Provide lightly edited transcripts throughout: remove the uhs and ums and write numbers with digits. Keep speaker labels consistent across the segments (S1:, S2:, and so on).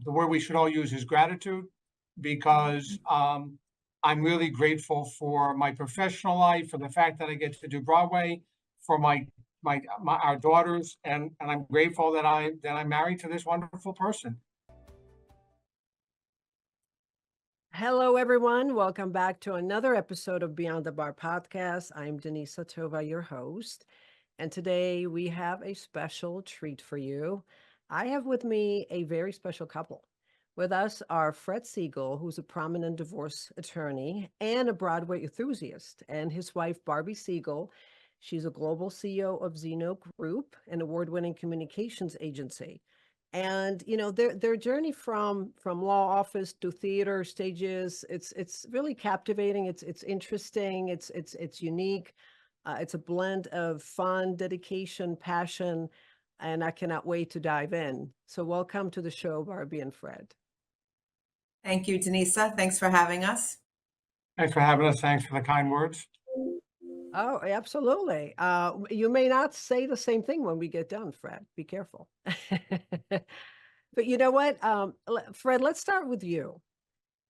S1: the word we should all use is gratitude, because I'm really grateful for my professional life, for the fact that I get to do Broadway, for my our daughters, and I'm grateful that I'm married to this wonderful person.
S2: Hello, everyone. Welcome back to another episode of Beyond the Bar podcast. I'm Denise Tova, your host. And today we have a special treat for you. I have with me a very special couple. With us are Fred Siegel, who's a prominent divorce attorney and a Broadway enthusiast, and his wife, Barby Siegel. She's a global CEO of Zeno Group, an award-winning communications agency. And their journey from law office to theater stages, it's really captivating. It's interesting. It's unique. It's a blend of fun, dedication, passion, and I cannot wait to dive in. So welcome to the show, Barby and Fred.
S3: Thank you, Denisa. Thanks for having us.
S1: Thanks for having us. Thanks for the kind words.
S2: Oh, absolutely. You may not say the same thing when we get done, Fred. Be careful. But you know what, Fred, let's start with you.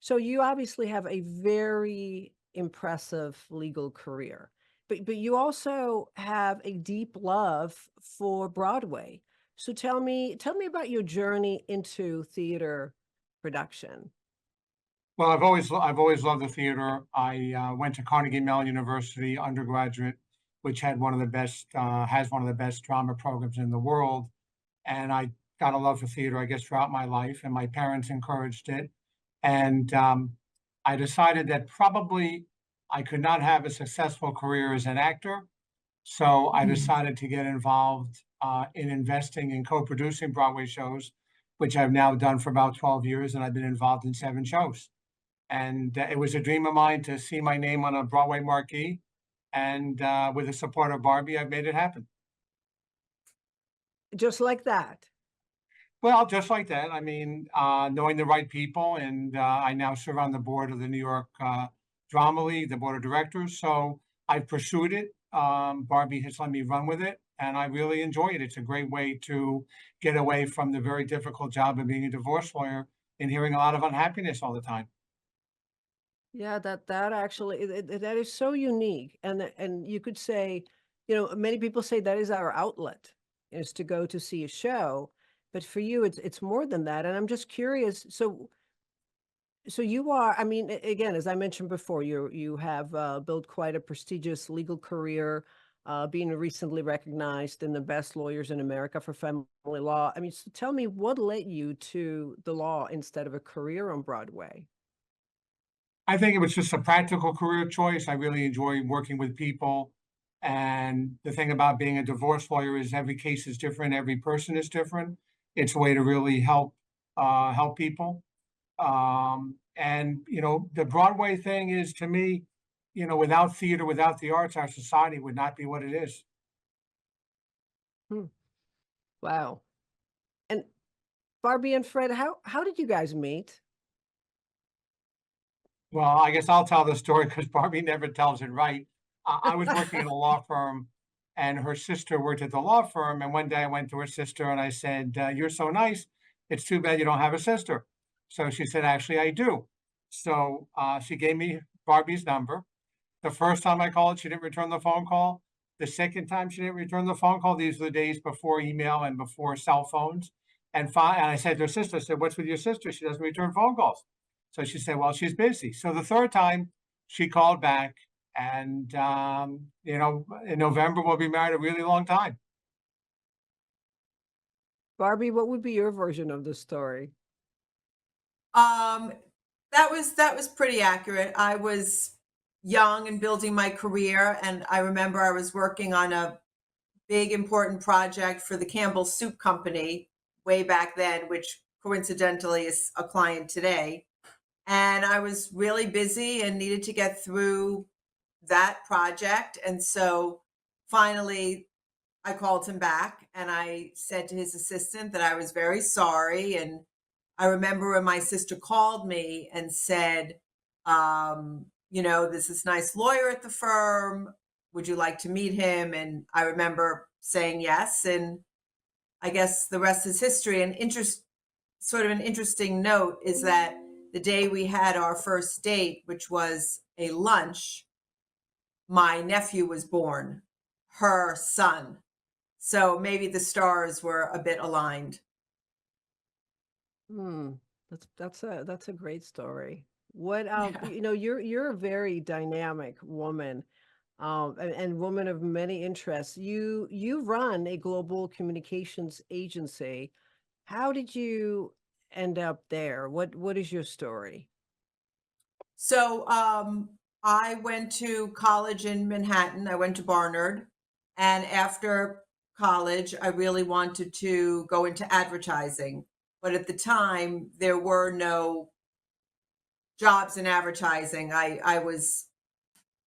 S2: So you obviously have a very impressive legal career, but you also have a deep love for Broadway. So tell me about your journey into theater production.
S1: Well, I've always loved the theater. I went to Carnegie Mellon University undergraduate, which had one of the best has one of the best drama programs in the world, and I got a love for theater, I guess, throughout my life, and my parents encouraged it. And I decided that probably I could not have a successful career as an actor, so I decided to get involved in investing in co-producing Broadway shows, which I've now done for about 12 years, and I've been involved in 7 shows. And it was a dream of mine to see my name on a Broadway marquee. And with the support of Barbie, I've made it happen.
S2: Just like that.
S1: Well, just like that. I mean, knowing the right people, and I now serve on the board of the New York Drama League, the board of directors. So I've pursued it. Barbie has let me run with it, and I really enjoy it. It's a great way to get away from the very difficult job of being a divorce lawyer and hearing a lot of unhappiness all the time.
S2: Yeah, that actually that is so unique, and you could say, many people say that is our outlet, is to go to see a show, but for you, it's more than that. And I'm just curious. So you are, I mean, again, as I mentioned before, you have built quite a prestigious legal career, being recently recognized in the best lawyers in America for family law. I mean, so tell me, what led you to the law instead of a career on Broadway?
S1: I think it was just a practical career choice. I really enjoy working with people. And the thing about being a divorce lawyer is every case is different, every person is different. It's a way to really help people. And the Broadway thing is, to me, without theater, without the arts, our society would not be what it is.
S2: Hmm. Wow. And Barbie and Fred, how did you guys meet?
S1: Well, I guess I'll tell the story because Barbie never tells it right. I was working in a law firm, and her sister worked at the law firm. And one day I went to her sister and I said, "You're so nice. It's too bad you don't have a sister." So she said, "Actually, I do." So she gave me Barbie's number. The first time I called, she didn't return the phone call. The second time she didn't return the phone call. These were the days before email and before cell phones. And I said to her sister, I said, "What's with your sister? She doesn't return phone calls." So she said, "Well, she's busy." So the third time she called back, and in November we'll be married a really long time.
S2: Barbie, what would be your version of the story?
S3: Um, that was pretty accurate. I was young and building my career, and I remember I was working on a big important project for the Campbell Soup Company way back then, which coincidentally is a client today. And I was really busy and needed to get through that project. And so finally, I called him back and I said to his assistant that I was very sorry. And I remember when my sister called me and said, there's this nice lawyer at the firm. Would you like to meet him? And I remember saying yes. And I guess the rest is history. And sort of an interesting note is that the day we had our first date, which was a lunch, my nephew was born, her son. So maybe the stars were a bit aligned.
S2: Hmm. That's a great story. What
S3: Yeah.
S2: you're a very dynamic woman, and woman of many interests. You run a global communications agency. How did you end up there? What is your story?
S3: So I went to college in Manhattan. I went to Barnard. And after college, I really wanted to go into advertising. But at the time, there were no jobs in advertising. I was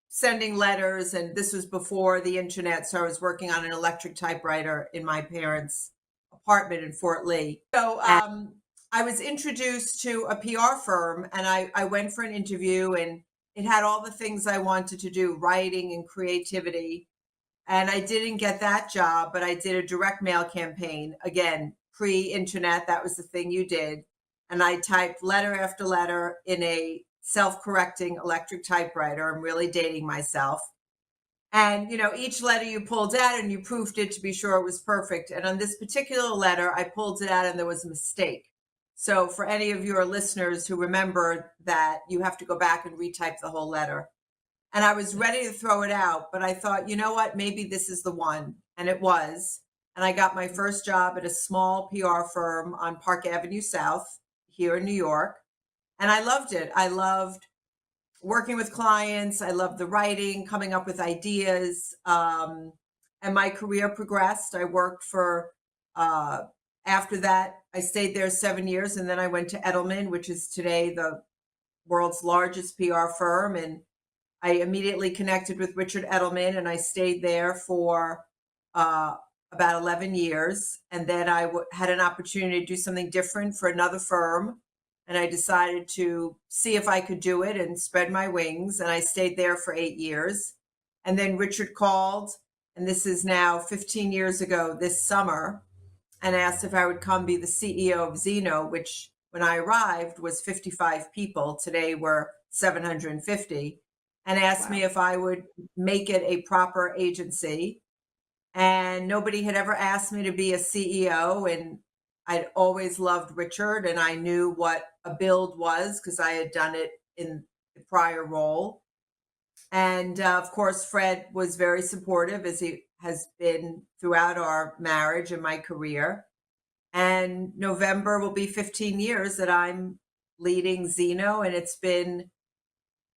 S3: sending letters, and this was before the internet. So I was working on an electric typewriter in my parents' apartment in Fort Lee. So I was introduced to a PR firm, and I went for an interview, and it had all the things I wanted to do, writing and creativity. And I didn't get that job, but I did a direct mail campaign. Again, pre-internet, that was the thing you did. And I typed letter after letter in a self-correcting electric typewriter. I'm really dating myself. And each letter you pulled out and you proofed it to be sure it was perfect. And on this particular letter, I pulled it out and there was a mistake. So for any of your listeners who remember that, you have to go back and retype the whole letter. And I was ready to throw it out, but I thought, you know what, maybe this is the one. And it was. And I got my first job at a small PR firm on Park Avenue South here in New York. And I loved it. I loved working with clients. I loved the writing, coming up with ideas. And my career progressed. I worked after that, I stayed there 7 years. And then I went to Edelman, which is today the world's largest PR firm. And I immediately connected with Richard Edelman, and I stayed there for about 11 years. And then I had an opportunity to do something different for another firm. And I decided to see if I could do it and spread my wings. And I stayed there for 8 years. And then Richard called, and this is now 15 years ago this summer, and asked if I would come be the CEO of Zeno, which when I arrived was 55 people. Today we're 750. And asked me
S2: Wow.
S3: if I would make it a proper agency. And nobody had ever asked me to be a CEO. And I'd always loved Richard, and I knew what a build was because I had done it in the prior role. And of course, Fred was very supportive, as he has been throughout our marriage and my career. And November will be 15 years that I'm leading Zeno, and it's been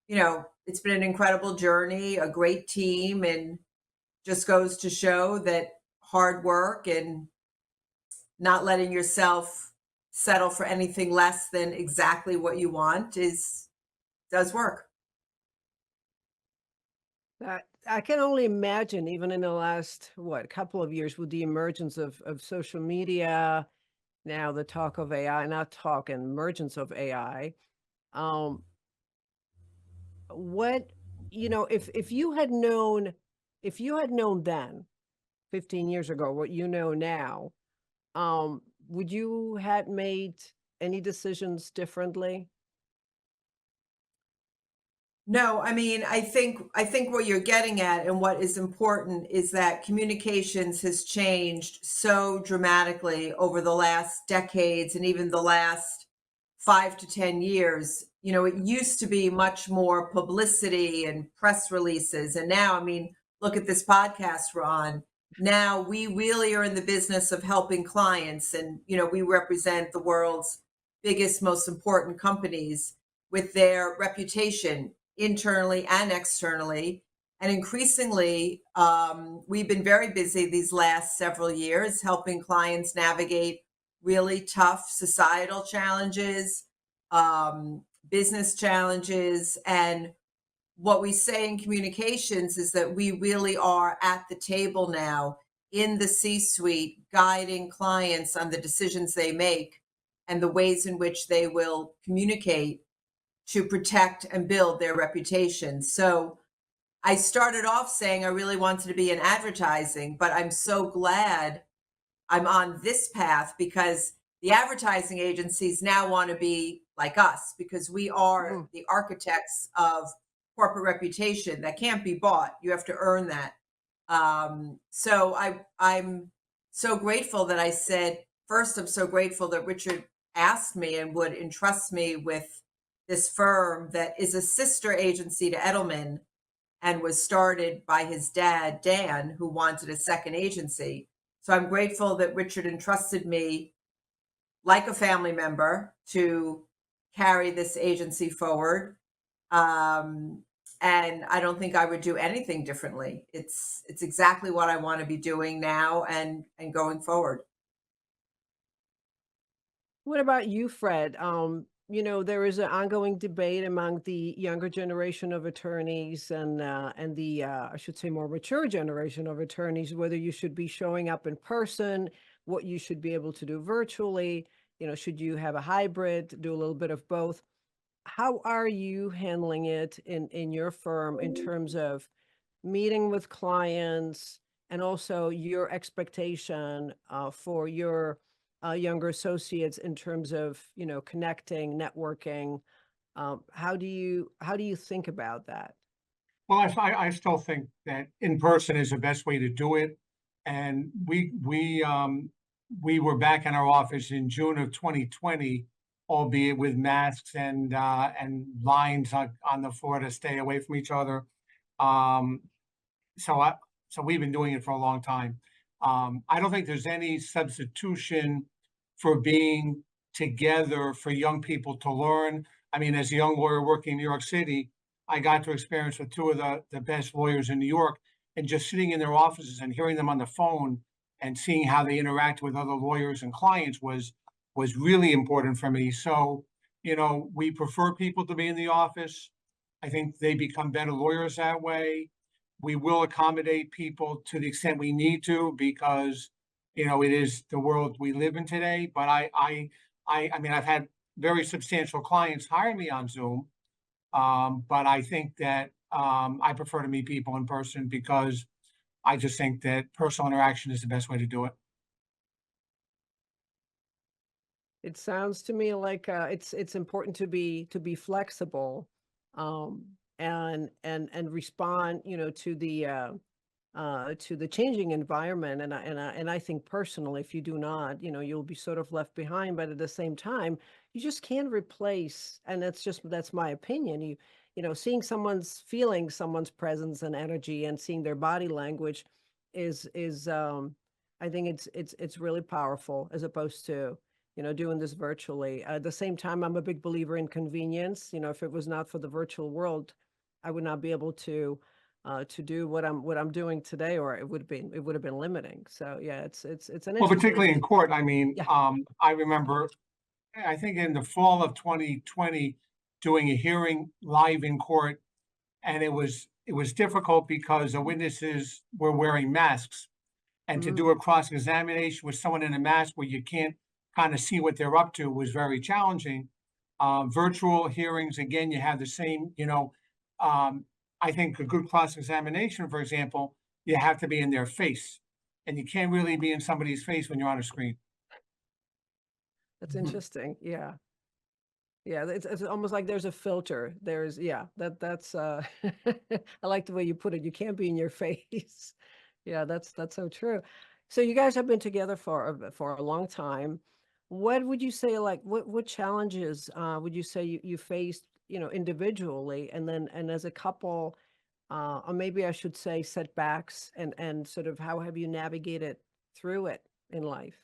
S3: an incredible journey, a great team, and just goes to show that hard work and not letting yourself settle for anything less than exactly what you want does work.
S2: I can only imagine, even in the last couple of years, with the emergence of social media, now the talk of AI, not talk, and emergence of AI. Um, what if you had known, then 15 years ago what you know now, would you had made any decisions differently?
S3: No, I mean, I think what you're getting at and what is important is that communications has changed so dramatically over the last decades and even the last 5 to 10 years. It used to be much more publicity and press releases. And now, I mean, look at this podcast we're on. Now we really are in the business of helping clients. And, we represent the world's biggest, most important companies with their reputation internally and externally. And increasingly, we've been very busy these last several years helping clients navigate really tough societal challenges, business challenges. And what we say in communications is that we really are at the table now in the C-suite, guiding clients on the decisions they make and the ways in which they will communicate to protect and build their reputation. So I started off saying I really wanted to be in advertising, but I'm so glad I'm on this path because the advertising agencies now want to be like us because we are the architects of corporate reputation that can't be bought. You have to earn that. So I'm so grateful that I said, first, I'm so grateful that Richard asked me and would entrust me with this firm that is a sister agency to Edelman and was started by his dad, Dan, who wanted a second agency. So I'm grateful that Richard entrusted me like a family member to carry this agency forward. And I don't think I would do anything differently. It's exactly what I want to be doing now and going forward.
S2: What about you, Fred? There is an ongoing debate among the younger generation of attorneys and the I should say more mature generation of attorneys whether you should be showing up in person, what you should be able to do virtually. Should you have a hybrid, do a little bit of both? How are you handling it in your firm in terms of meeting with clients and also your expectation for your younger associates in terms of connecting, networking? How do you think about that?
S1: Well, I still think that in person is the best way to do it. And we were back in our office in June of 2020, albeit with masks and lines on the floor to stay away from each other. Um, so I so we've been doing it for a long time. I don't think there's any substitution for being together for young people to learn. I mean, as a young lawyer working in New York City, I got to experience with two of the best lawyers in New York, and just sitting in their offices and hearing them on the phone and seeing how they interact with other lawyers and clients was really important for me. So, we prefer people to be in the office. I think they become better lawyers that way. We will accommodate people to the extent we need to because, it is the world we live in today. But I mean, I've had very substantial clients hire me on Zoom, but I think that I prefer to meet people in person because I just think that personal interaction is the best way to do it.
S2: It sounds to me like it's important to be flexible, and respond, to the changing environment. And I think personally, if you do not, you'll be sort of left behind. But at the same time, you just can't replace. And that's my opinion. Seeing someone's feelings, someone's presence and energy, and seeing their body language is I think it's really powerful as opposed to doing this virtually. At the same time, I'm a big believer in convenience. If it was not for the virtual world, I would not be able to do what I'm doing today, or it would have been limiting. So yeah, it's an
S1: Well, particularly in
S2: interesting.
S1: court, I mean,
S2: Yeah.
S1: I remember, I think in the fall of 2020, doing a hearing live in court, and it was difficult because the witnesses were wearing masks, and to
S2: Mm,
S1: do a cross-examination with someone in a mask where you can't kind of see what they're up to was very challenging. Virtual hearings, again, you have the same, um, I think a good cross-examination, for example, you have to be in their face, and you can't really be in somebody's face when you're on a screen.
S2: that's interesting. Yeah. Yeah, it's almost like there's a filter. Yeah, that's I like the way you put it. You can't be in your face. Yeah, that's so true. So you guys have been together for a long time. What would you say, like, what challenges would you say you faced, individually, and as a couple, or maybe I should say setbacks, and sort of how have you navigated through it in life?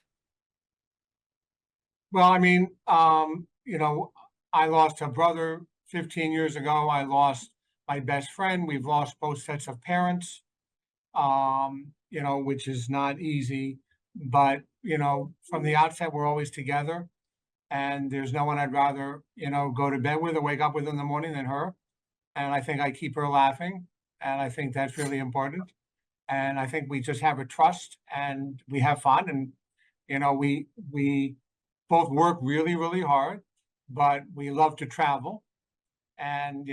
S1: Well, I mean, I lost a brother 15 years ago. I lost my best friend. We've lost both sets of parents, which is not easy. But, from the outset, we're always together. And there's no one I'd rather, go to bed with or wake up with in the morning than her. And I think I keep her laughing. And I think that's really important. And I think we just have a trust and we have fun. And, we both work really, really hard, but we love to travel. And,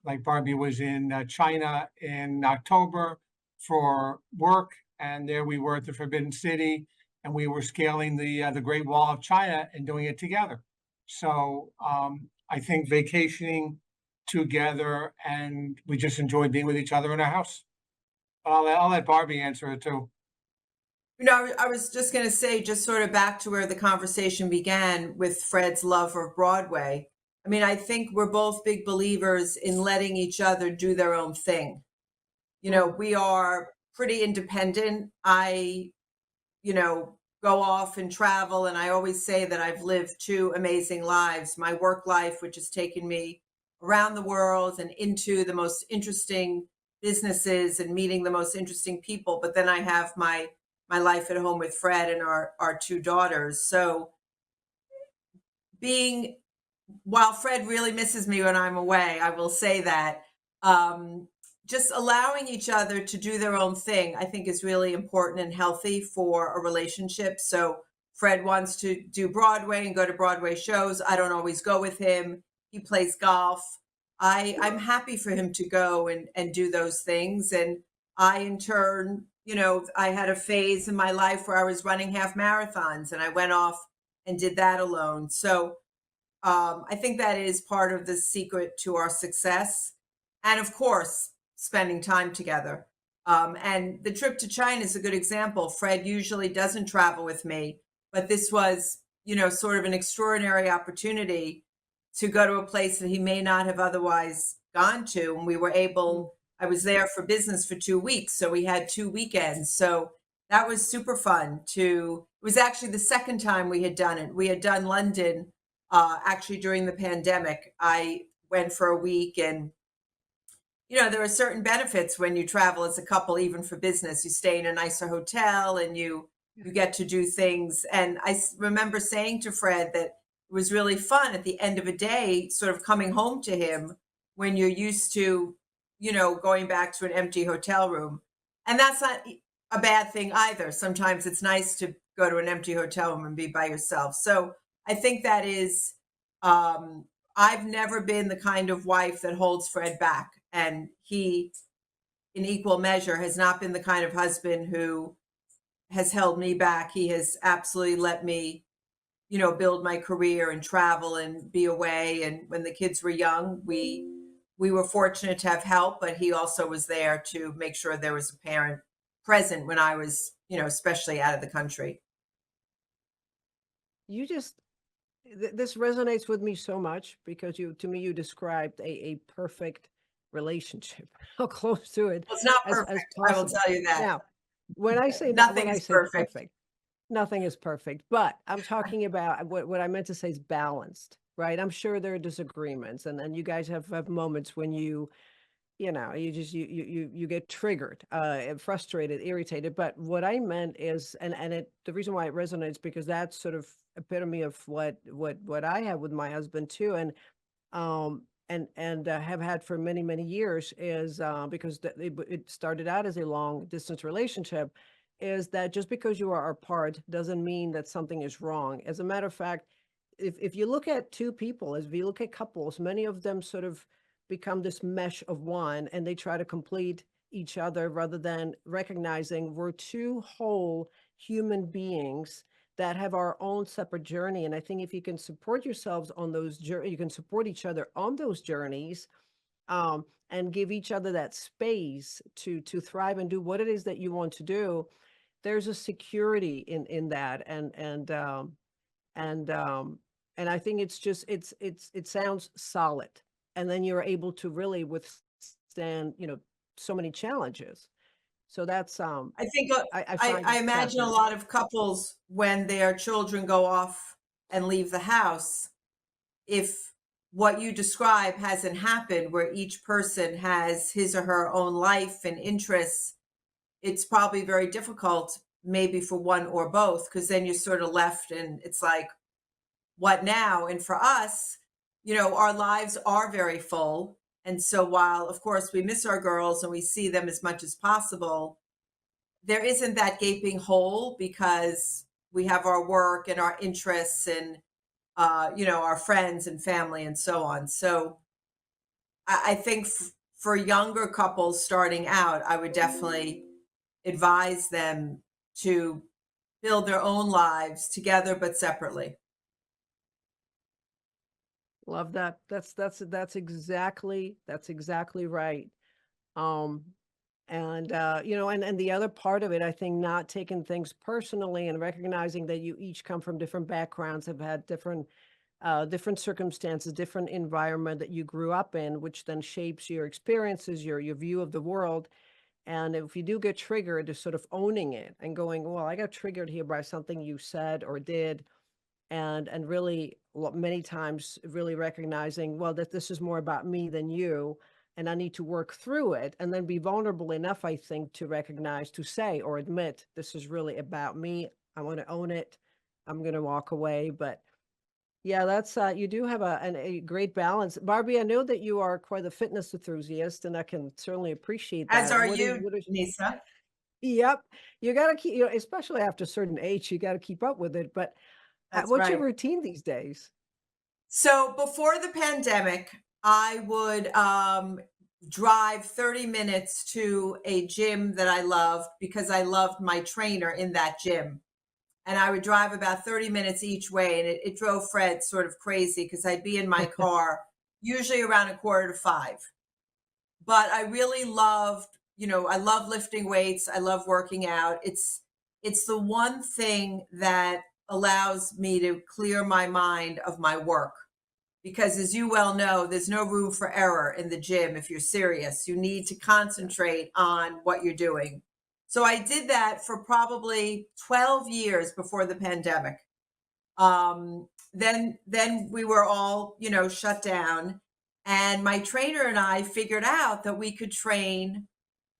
S1: like Barbie was in China in October for work. And there we were at the Forbidden City. and we were scaling the Great Wall of China and doing it together. So I think vacationing together, and we just enjoyed being with each other in our house. I'll let Barbie answer it too.
S3: I was just going to say, just sort of back to where the conversation began with Fred's love of Broadway. I mean, I think we're both big believers in letting each other do their own thing. We are pretty independent. I, go off and travel, and I always say that I've lived two amazing lives. My work life, which has taken me around the world and into the most interesting businesses and meeting the most interesting people. But then I have my life at home with Fred and our two daughters. So being while Fred really misses me when I'm away, I will say that just allowing each other to do their own thing, I think, is really important and healthy for a relationship. So Fred wants to do Broadway and go to Broadway shows. I don't always go with him. He plays golf. I'm happy for him to go and do those things. And I, in turn, I had a phase in my life where I was running half marathons, and I went off and did that alone. So I think that is part of the secret to our success. And of course, spending time together. And the trip to China is a good example. Fred usually doesn't travel with me, but this was, sort of an extraordinary opportunity to go to a place that he may not have otherwise gone to. And we were able, I was there for business for 2 weeks. So we had 2 weekends. So that was super fun it was actually the second time we had done it. We had done London actually during the pandemic. I went for a week, and there are certain benefits when you travel as a couple, even for business. You stay in a nicer hotel, and you get to do things. And I remember saying to Fred that it was really fun at the end of a day, sort of coming home to him when you're used to, going back to an empty hotel room. And that's not a bad thing either. Sometimes it's nice to go to an empty hotel room and be by yourself. So I think that is, I've never been the kind of wife that holds Fred back. And he, in equal measure, has not been the kind of husband who has held me back. He has absolutely let me, build my career and travel and be away. And when the kids were young, we were fortunate to have help, but he also was there to make sure there was a parent present when I was, especially out of the country.
S2: You just this resonates with me so much because to me, you described a perfect relationship, how close to it
S3: Well, it's not
S2: as
S3: perfect. I will
S2: possible.
S3: tell you that.
S2: Now, when I say
S3: Nothing is perfect.
S2: perfect, nothing is perfect, but I'm talking about what I meant to say is balanced, right? I'm sure there are disagreements, and then you guys have moments when you just you get triggered, and frustrated, irritated. But what I meant is, and the reason why it resonates because that's sort of epitome of what I have with my husband too, and have had for many years is because it started out as a long distance relationship, is that just because you are apart doesn't mean that something is wrong. As a matter of fact, if you look at two people, if you look at couples, many of them sort of become this mesh of one, and they try to complete each other rather than recognizing we're two whole human beings that have our own separate journey. And I think if you can support yourselves on those journeys, you can support each other on those journeys, and give each other that space to thrive and do what it is that you want to do. There's a security in that, and and I think it's just it sounds solid, and then you're able to really withstand so many challenges. So that's
S3: I think
S2: I
S3: I,
S2: find
S3: I
S2: it
S3: imagine a
S2: fascinating.
S3: lot of couples, when their children go off and leave the house, if what you describe hasn't happened, where each person has his or her own life and interests, it's probably very difficult, maybe for one or both, because then you're sort of left and it's like, what now? And for us, our lives are very full. And so while, of course, we miss our girls and we see them as much as possible, there isn't that gaping hole because we have our work and our interests and our friends and family and so on. So I think for younger couples starting out, I would definitely advise them to build their own lives together but separately.
S2: Love that. That's exactly right. Um, and and the other part of it, I think, not taking things personally and recognizing that you each come from different backgrounds, have had different circumstances, different environment that you grew up in, which then shapes your experiences, your view of the world. And if you do get triggered, just sort of owning it and going, well, I got triggered here by something you said or did, and really many times really recognizing, well, that this is more about me than you, and I need to work through it, and then be vulnerable enough, I think, to recognize, to say or admit, this is really about me. I want to own it. I'm going to walk away. But yeah, that's you do have a great balance. Barbie, I know that you are quite a fitness enthusiast, and I can certainly appreciate
S3: As
S2: that.
S3: are
S2: What is
S3: you,
S2: what is
S3: Nisa.
S2: Yep. You got to keep, especially after a certain age, you got to keep up with it. But
S3: That's
S2: what's your
S3: right.
S2: routine these days?
S3: So before the pandemic, I would drive 30 minutes to a gym that I loved because I loved my trainer in that gym. And I would drive about 30 minutes each way. And it drove Fred sort of crazy because I'd be in my car usually around 4:45. But I really loved, I love lifting weights. I love working out. It's the one thing that allows me to clear my mind of my work, because as you well know, there's no room for error in the gym. If you're serious, you need to concentrate on what you're doing. So I did that for probably 12 years before the pandemic. Then we were all, shut down, and my trainer and I figured out that we could train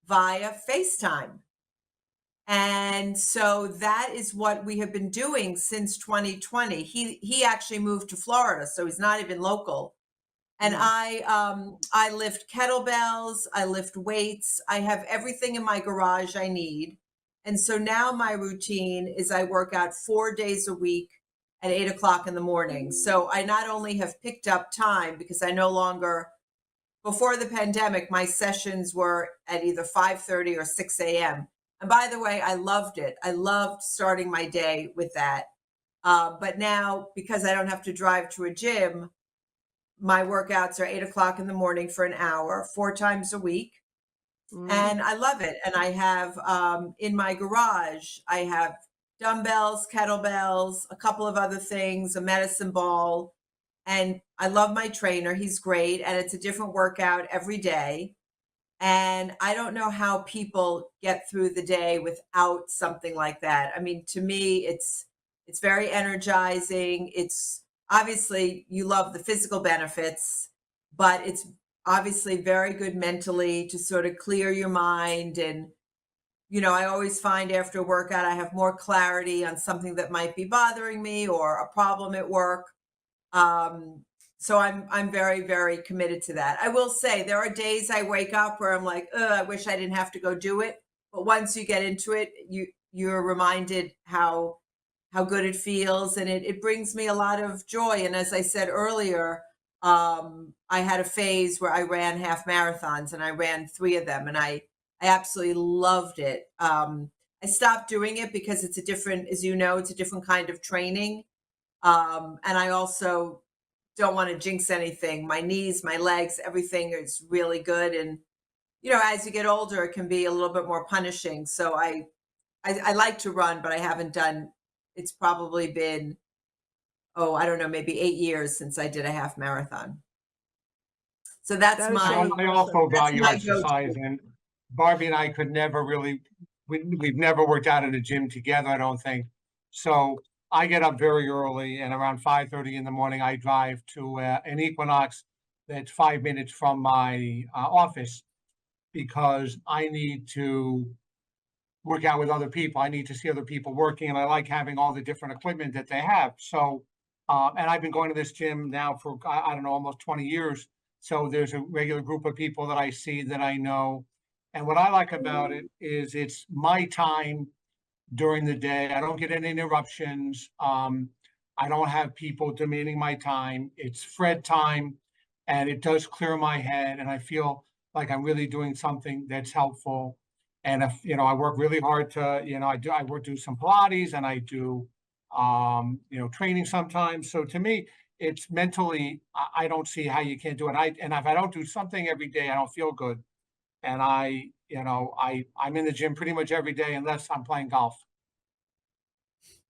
S3: via FaceTime. And so that is what we have been doing since 2020. He actually moved to Florida, so he's not even local. And I lift kettlebells, I lift weights, I have everything in my garage I need. And so now my routine is I work out 4 days a week at 8 o'clock in the morning. So I not only have picked up time because I no longer, before the pandemic, my sessions were at either 5:30 or 6 a.m. And by the way, I loved it. I loved starting my day with that. But now, because I don't have to drive to a gym, my workouts are 8 o'clock in the morning for an hour, 4 times a week. And I love it. And I have in my garage, I have dumbbells, kettlebells, a couple of other things, a medicine ball. And I love my trainer. He's great. And it's a different workout every day. And I don't know how people get through the day without something like that. I mean, to me, it's very energizing. It's obviously, you love the physical benefits, but it's obviously very good mentally to sort of clear your mind. And I always find after a workout I have more clarity on something that might be bothering me or a problem at work. So I'm very, very committed to that. I will say there are days I wake up where I'm like, I wish I didn't have to go do it. But once you get into it, you're reminded how good it feels, and it brings me a lot of joy. And as I said earlier, I had a phase where I ran half marathons, and I ran 3 of them, and I absolutely loved it. I stopped doing it because it's a different, as you know, it's a different kind of training. And I also don't want to jinx anything. My knees, my legs, everything is really good. And, as you get older, it can be a little bit more punishing. So I like to run, but I haven't done, it's probably been, I don't know, maybe 8 years since I did a half marathon. So that's
S2: That is so
S3: my,
S1: I
S2: impressive.
S1: also
S3: that's
S1: value
S3: my
S1: exercise,
S3: go-to.
S1: and Barbie and I could never really, we've never worked out in a gym together, I don't think. So I get up very early, and around 5:30 in the morning, I drive to an Equinox that's 5 minutes from my office, because I need to work out with other people. I need to see other people working, and I like having all the different equipment that they have. So, and I've been going to this gym now for, I don't know, almost 20 years. So there's a regular group of people that I see that I know. And what I like about it is it's my time during the day. I don't get any interruptions. I don't have people demanding my time. It's Fred time, and it does clear my head. And I feel like I'm really doing something that's helpful. And if, I work really hard to, do some Pilates and I do, training sometimes. So to me, it's mentally, I don't see how you can't do it. And if I don't do something every day, I don't feel good. And I'm in the gym pretty much every day unless I'm playing golf.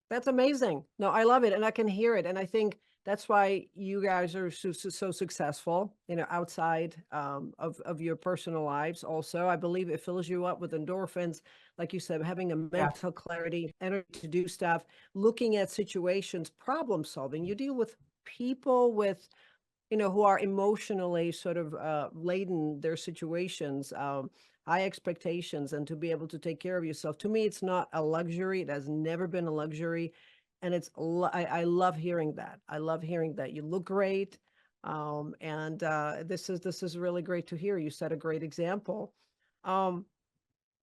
S2: That's amazing. No, I love it, and I can hear it, and I think that's why you guys are so successful, outside of your personal lives. Also, I believe it fills you up with endorphins, like you said, having a
S3: Yeah.
S2: mental clarity, energy to do stuff, looking at situations, problem solving. You deal with people with who are emotionally sort of laden their situations, high expectations, and to be able to take care of yourself. To me, it's not a luxury. It has never been a luxury. And I love hearing that. I love hearing that. You look great. And this is really great to hear. You set a great example. Um,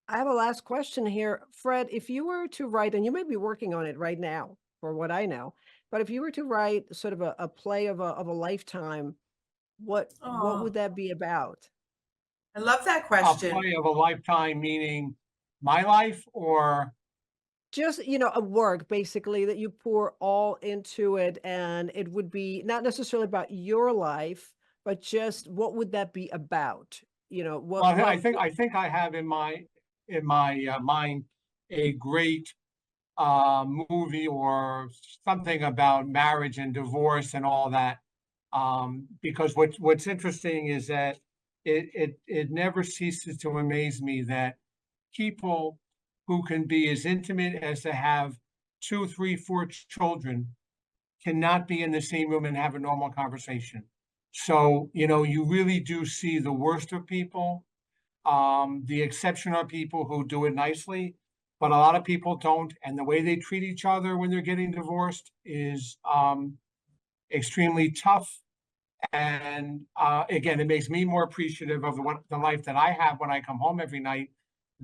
S2: I have a last question here. Fred, if you were to write, and you may be working on it right now, for what I know, but if you were to write sort of a play of a lifetime, what
S3: Oh,
S2: would that be about?
S3: I love that
S1: A
S3: question.
S1: play of a lifetime, meaning my life or,
S2: Just, a work basically that you pour all into it, and it would be not necessarily about your life, but just what would that be about?
S1: well,
S2: What
S1: I think I have in my mind a great movie or something about marriage and divorce and all that. Because what's interesting is that it never ceases to amaze me that people who can be as intimate as to have two, three, four children cannot be in the same room and have a normal conversation. So, you really do see the worst of people. The exception are people who do it nicely, but a lot of people don't. And the way they treat each other when they're getting divorced is extremely tough. And again, it makes me more appreciative of the life that I have when I come home every night.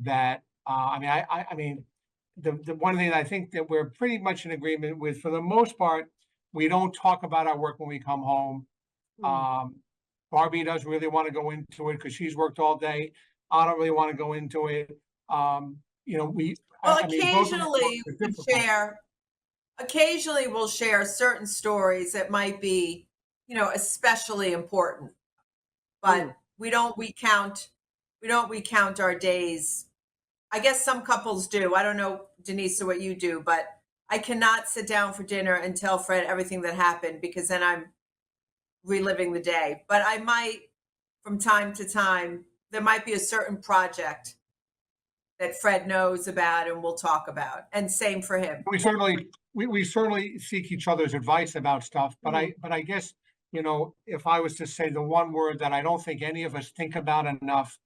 S1: That I mean, the one thing I think that we're pretty much in agreement with, for the most part, we don't talk about our work when we come home.
S2: Mm.
S1: Um, Barbie doesn't really want to go into it because she's worked all day. I don't really want to go into it. We,
S3: Well,
S1: I mean, both of our work
S3: occasionally
S1: is
S3: we
S1: difficult.
S3: share, occasionally we'll share certain stories that might be, especially important,
S2: Mm.
S3: but we don't recount our days. I guess some couples do. I don't know, Denise, what you do, but I cannot sit down for dinner and tell Fred everything that happened because then I'm reliving the day. But I might, from time to time, there might be a certain project that Fred knows about and we'll talk about. And same for him.
S1: We certainly seek each other's advice about stuff, but
S2: Mm.
S1: I guess, if I was to say the one word that I don't think any of us think about enough,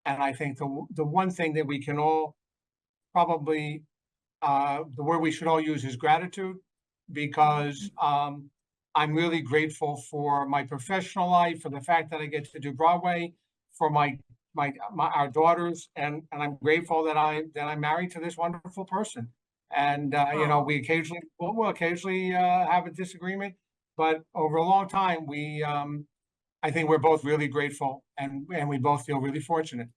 S1: and I think the one thing that we can all probably, the word we should all use is gratitude, because I'm really grateful for my professional life, for the fact that I get to do Broadway, for our daughters, and I'm grateful that I'm married to this wonderful person. And
S3: Oh,
S1: we'll occasionally have a disagreement, but over a long time, I think we're both really grateful, and we both feel really fortunate.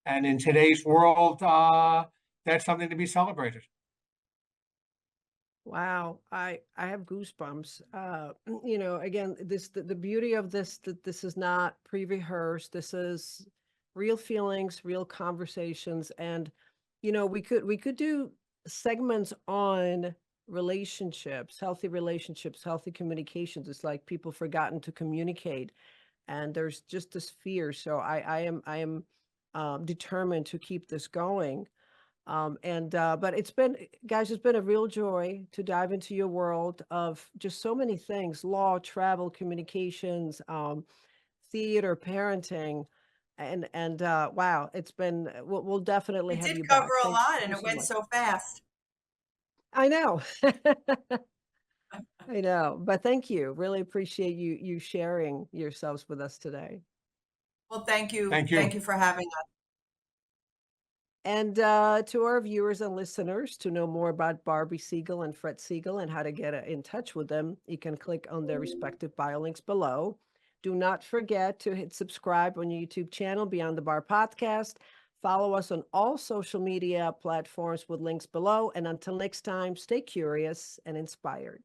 S1: And in today's world, that's something to be celebrated.
S2: Wow, I have goosebumps. Again, the beauty of this, that this is not pre-rehearsed. This is real feelings, real conversations, and we could do segments on relationships, healthy communications. It's like people forgotten to communicate, and there's just this fear. So I am determined to keep this going. But guys, it's been a real joy to dive into your world of just so many things: law, travel, communications, theater, parenting, and wow, we'll definitely
S3: we
S2: have
S3: did
S2: you
S3: cover
S2: back.
S3: a lot
S2: Thank
S3: and
S2: you
S3: it
S2: so
S3: went
S2: much.
S3: so fast.
S2: I know. I know, but thank you. Really appreciate you sharing yourselves with us today.
S3: Well, thank you.
S1: Thank
S3: Thank
S1: you.
S3: you for having us.
S2: And to our viewers and listeners, to know more about Barbie Siegel and Fred Siegel and how to get in touch with them, you can click on their respective bio links below. Do not forget to hit subscribe on your YouTube channel, Beyond the Bar Podcast. Follow us on all social media platforms with links below. And until next time, stay curious and inspired.